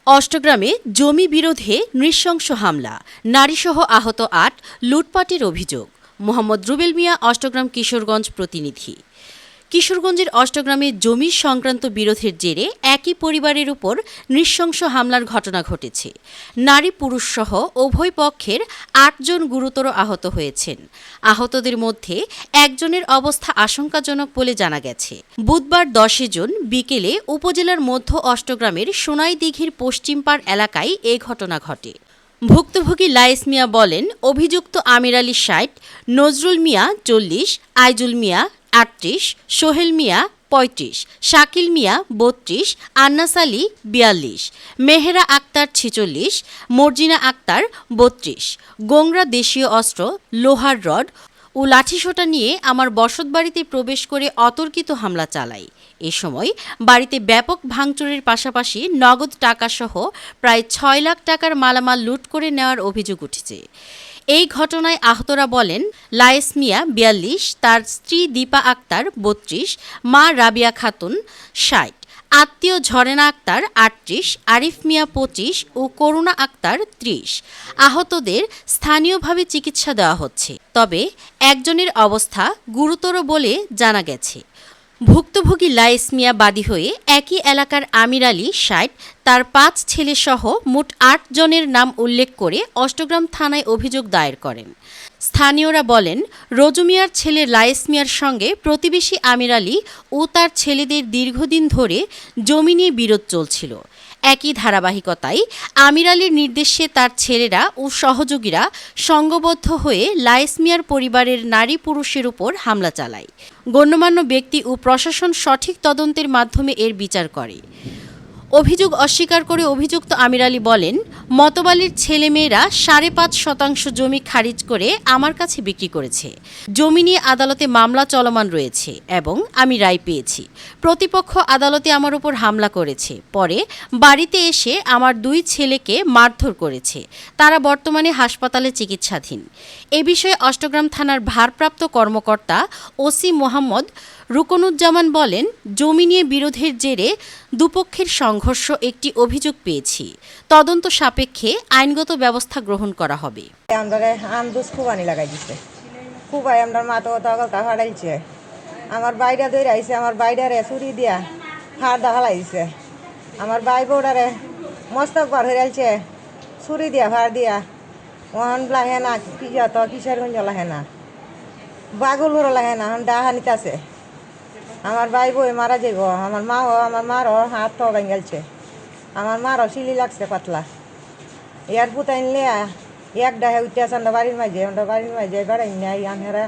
অষ্টগ্রামে জমি বিরোধে নৃশংস হামলা, নারীসহ আহত ৮, লুটপাটের অভিযোগ। মোহাম্মদ রুবেল মিয়া, অষ্টগ্রাম কিশোরগঞ্জ প্রতিনিধি। কিশোরগঞ্জের অষ্টগ্রামে জমি সংক্রান্ত বিরোধের জেরে একই পরিবারের উপর নৃশংস হামলার ঘটনা ঘটেছে। নারী পুরুষসহ উভয় পক্ষের ৮ জন গুরুতর আহত হয়েছেন। আহতদের মধ্যে একজনের অবস্থা আশঙ্কাজনক বলে জানা গেছে। বুধবার ১০ জুন বিকেলে উপজেলার মধ্য অষ্টগ্রামের সোনাইদিঘির পশ্চিমপাড় এলাকায় এ ঘটনা ঘটে। ভুক্তভোগী লায়েস মিয়া বলেন, অভিযুক্ত আমির আলী ৬০, নজরুল মিয়া ৪০, আইজুল মিয়া ৩৮, সোহেল মিয়া ৩৫, শাকিল মিয়া ৩২, আন্নাস আলী ৪২, মেহেরা আক্তার ৪৬, মর্জিনা আক্তার ৩২। গোংরা দেশীয় অস্ত্র, লোহার রড ও লাঠিসোঁটা নিয়ে আমার বসতবাড়িতে প্রবেশ করে অতর্কিত হামলা চালায়। এ সময় বাড়িতে ব্যাপক ভাঙচুরের পাশাপাশি নগদ টাকাসহ প্রায় ৬ লাখ টাকার মালামাল লুট করে নেওয়ার অভিযোগ উঠেছে। এই ঘটনায় আহতরা বলেন, লায়েস মিয়া ৪২, তার স্ত্রী দীপা আক্তার ৩২, মা রাবিয়া খাতুন ৬০, আত্মীয় ঝরেনা আক্তার ৩৮, আরিফ মিয়া ২৫ ও করুণা আক্তার ৩০। আহতদের স্থানীয়ভাবে চিকিৎসা দেওয়া হচ্ছে, তবে একজনের অবস্থা গুরুতর বলে জানা গেছে। ভুক্তভোগী লায়েস মিয়া বাদী হয়ে একই এলাকার আমির আলী ৬০, তার ৫ ছেলেসহ মোট ৮ জনের নাম উল্লেখ করে অষ্টগ্রাম থানায় অভিযোগ দায়ের করেন। স্থানীয়রা বলেন, রজু মিয়ার ছেলে লায়েস মিয়ার সঙ্গে প্রতিবেশী আমির আলী ও তার ছেলেদের দীর্ঘদিন ধরে জমি নিয়ে বিরোধ চলছিল। একই ধারাবাহিকতায় আমির আলীর নির্দেশে তার ছেলেরা ও সহযোগীরা সংঘবদ্ধ হয়ে লায়েস মিয়ার পরিবারের নারী পুরুষের উপর হামলা চালায়। গণ্যমান্য ব্যক্তি ও প্রশাসন সঠিক তদন্তের মাধ্যমে এর বিচার করে। অভিযোগ অস্বীকার করে অভিযুক্ত আমির আলী বলেন, মতবালির ছেলেমেয়েরা ৫.৫% জমি খারিজ করে আমার কাছে বিক্রি করেছে। জমি নিয়ে আদালতে মামলা চলমান রয়েছে এবং আমি রায় পেয়েছি। প্রতিপক্ষ আদালতে আমার উপর হামলা করেছে, পরে বাড়িতে এসে আমার ২ ছেলেকে মারধর করেছে। তারা বর্তমানে হাসপাতালে চিকিৎসাধীন। এ বিষয়ে অষ্টগ্রাম থানার ভারপ্রাপ্ত কর্মকর্তা ওসি মোহাম্মদ রুকনুজ্জামান বলেন, জমি নিয়ে বিরোধের জেরে দুপক্ষের সংঘর্ষ একটি অভিযোগ পেয়েছি। তদন্ত সাপেক্ষে আইনগত ব্যবস্থা গ্রহণ করা হবে। আমার বাইরে ধরে আইছে, আমার বাইরে চুরি দিয়া হাড় দেখা লাগিছে। আমার ভাই বোর্ডারে মস্তক বার হয়ে আইছে, চুরি দিয়া ভাড় দিয়া ওহান লাহে না, কি যত কিসের গঞ্জ লাহে না, বাগুল হর লাহে না, ডাহা নিতেছে। আমার ভাই বই মারা যাইব। আমার মারও হাত তো ভেঙেছে, আমার মারও সিলি লাগছে পাতলা। ইয়ার পুতাই নিলে এক ডাহে উঠে আছে বাড়ির মাঝে বেড়াই নাই আনহেরা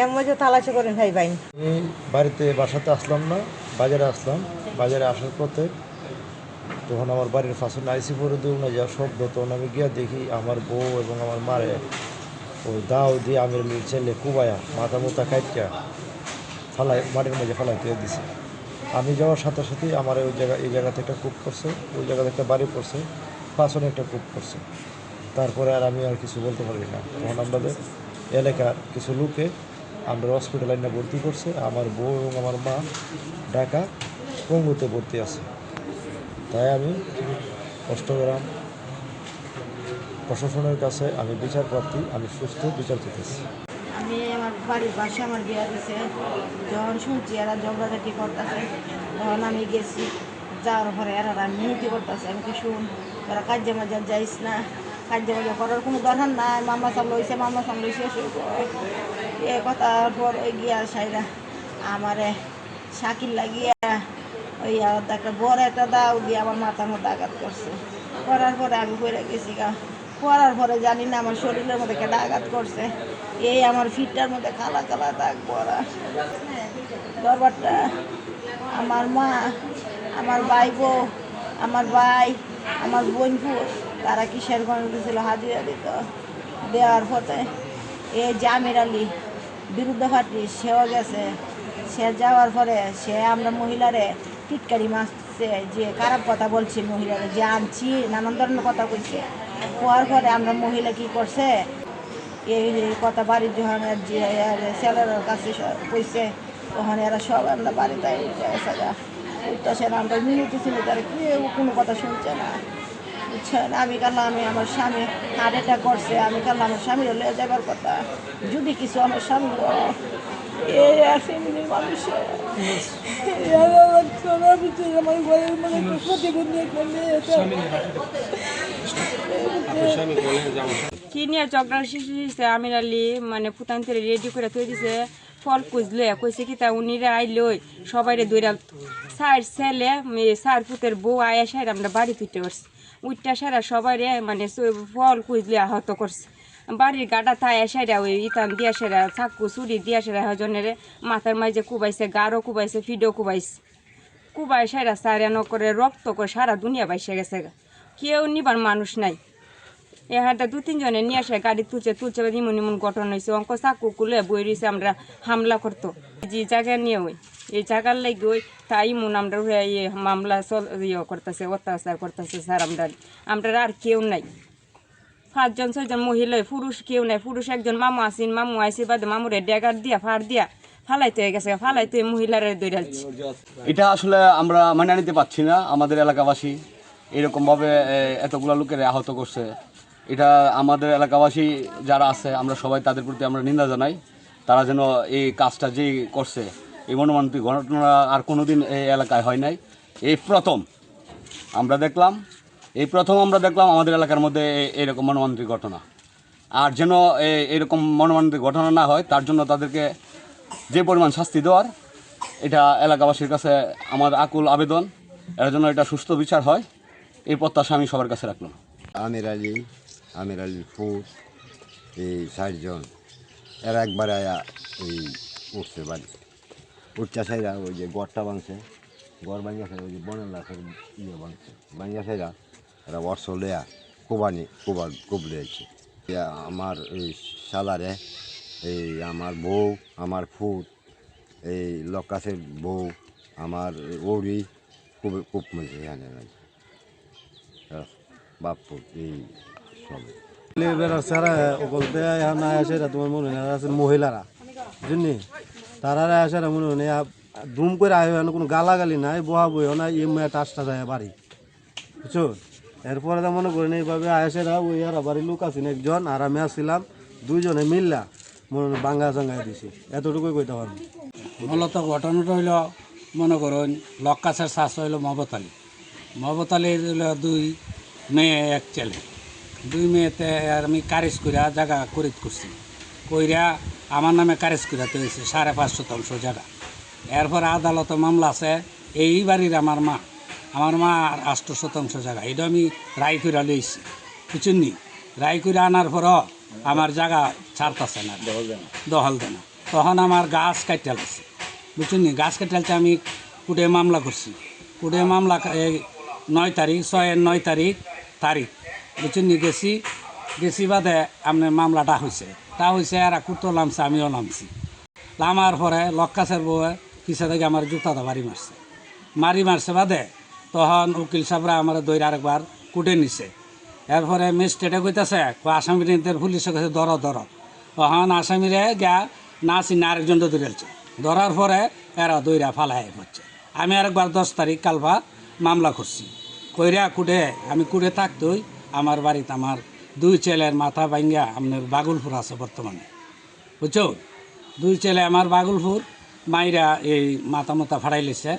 এর মধ্যে তালাশি করেন ভাই ভাই। আমি বাড়িতে বাসাতে আসলাম না, বাজারে আসলাম। বাজারে আসার পথে তখন আমার বাড়ির ফাঁসে আইসি পরে দেব না যা শব্দ, তখন আমি গিয়া দেখি আমার বউ এবং আমার মারে ওই দাও দিয়ে আমির আলীর ছেলে কুবায়া মাথা মুথা কাইটা মাটির মাঝে ফালাইতে দিছে। আমি যাওয়ার সাথে সাথেই আমার এই জায়গাতে একটা কূপ করছে, ওই জায়গাতে একটা বাড়ি পড়ছে, পাশনে একটা কূপ করছে। তারপরে আর আমি আর কিছু বলতে পারি না। তখন আমাদের এলাকার কিছু লোকে আমরা হসপিটালে না ভর্তি করছে। আমার বউ এবং আমার মা ঢাকা পঙ্গুতে ভর্তি আছে। তাই আমি অষ্টগ্রাম প্রশাসনের কাছে আমি বিচার প্রার্থী, আমি সুস্থ বিচার চেয়েছি। আমি আমার বাড়ির পাশে আমার বিয়া দিছে, যখন শুনছি এরা ঝগড়াঝাটি করতেছে তখন আমি গেছি। যাওয়ার পরে এরা মিনতি করতেছে, আমি কি শুন তোরা কাজে মাজা যাইস না, কাজে মাজা করার কোনো দরকার নাই, মামলা সামলাইছে এ কথার পর গিয়া সাইরা আমারে শাকিল লাগিয়া ওই একটা বড় একটা দাও দিয়ে আমার মাথার মধ্যে আঘাত করছে। করার পরে আমি পড়ে গেছি করার পরে জানি না আমার শরীরের মধ্যে কেটে আঘাত করছে। এই আমার ফিটটার মধ্যে কালা কালা দাগ পড়া। দরবারটা আমার মা, আমার ভাই বউ, আমার ভাই, আমার বোনপু তারা কিসের গঞ্জ দিয়েছিল, হাজিরা দিত। দেওয়ার পথে এই যে আমির আলী বিরুদ্ধে পার্টি সেও গেছে। সে যাওয়ার পরে সে আমরা মহিলারে টিটকারি মারছে, যে খারাপ কথা বলছে মহিলারে, যে আনছি নানান ধরনের কথা কইছে। হওয়ার পরে আমরা মহিলা কি করছে, এই কথা বাড়ির যখন ছেলের কাছে কইছে তখন এরা সব আমরা বাড়িতে উঠতেছেন, আমরা মিনিটে ছিল তারা কেউ কোনো কথা শুনছে না, বুঝছেন। আমি কাল্লা আমি আমার স্বামী হার্ট অ্যাটাক করছে, আমি কাল্লা আমার স্বামীর লয়ে যাবার কথা, যদি কিছু আমার স্বামী এই আর ফ্যামিলির মানুষের আমার ঘরের মানে প্রতিবন্ধী একটা মেয়ে কি নিয়ে ঝগড়া শিশু দিছে আমির আলী মানে ফুটান থেকে রেডি করে থই দিছে ফল খুঁজলে কইছে কি তা উনিরে আইলই সবাই দৈরা সার ছেলে সার পুতের বউ আয়া সার আমরা বাড়ি তুইতে পারছি উইটা সারা সবাই মানে ফল খুঁজলে আহত করছে বাড়ির গাটা থায় সাইরা ওই ইতান দিয়া সেরা চাকু চুরি দিয়া সেরা হজনের মাথার মাঝে কুবাইছে গাঢ় কুবাইছে ফিডও কুবাইছে কুবাই সাইরা সারা করে রক্ত করে সারা দুনিয়া বাইসে গেছে কেউ নিবার মানুষ নাই এ হাটটা 2-3 জনে নিয়ে আসে গাড়ি তুলছে ইমন ইমন ঘটনা হয়েছে অঙ্ক চাকু কুলে বই রয়েছে আমরা হামলা করতো যে জায়গা নিয়ে ওই এই জায়গার লাগে ওই তাই ইমন আমরা মামলা করতেছে অত্যাচার করতেছে স্যার আমরা আর কেউ নাই 5 জন 6 জন মহিলা পুরুষ কেউ নাই পুরুষ একজন মামু আসিন মামু আইসি বাদে মামুরে ডেগার দিয়া ফাড় দিয়া ফালাইতে হয়ে গেছে ফালাইতে মহিলারা দৌড়াচ্ছি। এটা আসলে আমরা মানিয়ে নিতে পারছি না। আমাদের এলাকাবাসী এরকমভাবে এতগুলো লোকের আহত করছে, এটা আমাদের এলাকাবাসী যারা আছে আমরা সবাই তাদের প্রতি আমরা নিন্দা জানাই। তারা যেন এই কাজটা যে করছে এই মর্মান্তিক ঘটনা আর কোনো দিন এই এলাকায় হয় নাই, এই প্রথম আমরা দেখলাম আমাদের এলাকার মধ্যে এরকম মর্মান্তিক ঘটনা। আর যেন এরকম মর্মান্তিক ঘটনা না হয় তার জন্য তাদেরকে যে পরিমাণ শাস্তি দেওয়ার এটা এলাকাবাসীর কাছে আমার আকুল আবেদন, এর জন্য এটা সুস্থ বিচার হয় এই প্রত্যাশা আমি সবার কাছে রাখলাম। আমির আলীর ফুট এই 60 জন এরা একবারে এই উঠছে বাড়ি উঠছে সাইরা ওই যে গড়টা ভাঙছে, গড় ভাঙিয়া সাইরা ওই যে বনের লাশের ভাঙছে ভাঙিয়া সাইরা এরা অর্শ লেয়া কুবলে আছে। আমার এই সালারে এই আমার বউ, আমার ফুট, এই লকাশের বউ, আমার ওড়ি খুব মজা এখানে বাপু এই সবে সারা বলতে না আসে তোমার মনে হয় আছে মহিলারা বুঝলি তারা আসে মনে হয় ধুম করে আয় কোনো গালাগালি নাই বহা বইও না এই মেয়ে টাচটা যায় বাড়ি বুঝছো। এরপরে তো মনে করেন এইভাবে আয়সেরা ওই আর বাড়ির লোক আছেন একজন আর আমি আসছিলাম 2 জনে মিললা মনে বাঙ্গা চাঙ্গাই দিছি এতটুকুই কইতে পারবো। মূলত ঘটনাটা হইল মনে করুন লক্কাছের শ্বাস হইল মহবত আলীর হইল 2 মেয়ে 1 ছেলে, 2 মেয়েতে আর আমি কারেজ করিয়া জায়গা করিত করছি কইরা আমার নামে কারেজ করিয়া তো হয়েছে 5.5 শতাংশ জায়গা। এরপর আদালতে মামলা আছে এই বাড়ির আমার মা আর 8 শতাংশ জায়গা, এটা আমি রায় করিয়া লইছি বুঝছেন নি। রায় করে আনার পরও আমার জায়গা ছাড়তেছে না, দখল দেয় না। তখন আমার গাছ কাটতে লাগছে বুঝছেন নি, গাছ কাটতে আমি কোর্টে মামলা করছি। কোর্টে মামলা 9 তারিখ 6-9 তারিখ বুঝছেন নি গেছি বাদে আপনার মামলাটা হয়েছে এরা কুর্তো নামছে আমিও নামছি। নামার পরে লক্কাছের বউয়ে পিছা থেকে আমার জুতাটা মারি মারছে বাদে তখন উকিল সাহেবরা আমার দৈর আরেকবার কুটে নিছে। এরপরে ম্যাজিস্ট্রেটে কইতেছে আসামিদের পুলিশের কাছে ধর তখন আসামিরে গা না চিনে আরেকজন ধরেছে, ধরার পরে এরা দৈরা ফালাই হচ্ছে। আমি আরেকবার 10 তারিখ কালভা মামলা করছি কইরা আমি কুটে থাকতই আমার বাড়িতে আমার 2 ছেলের মাথা ভাঙ্গা আপনার বাগুলপুর আছে বর্তমানে বুঝছো। 2 ছেলে আমার বাগুলপুর মাইরা এই মাথা ফাড়াই লেছে।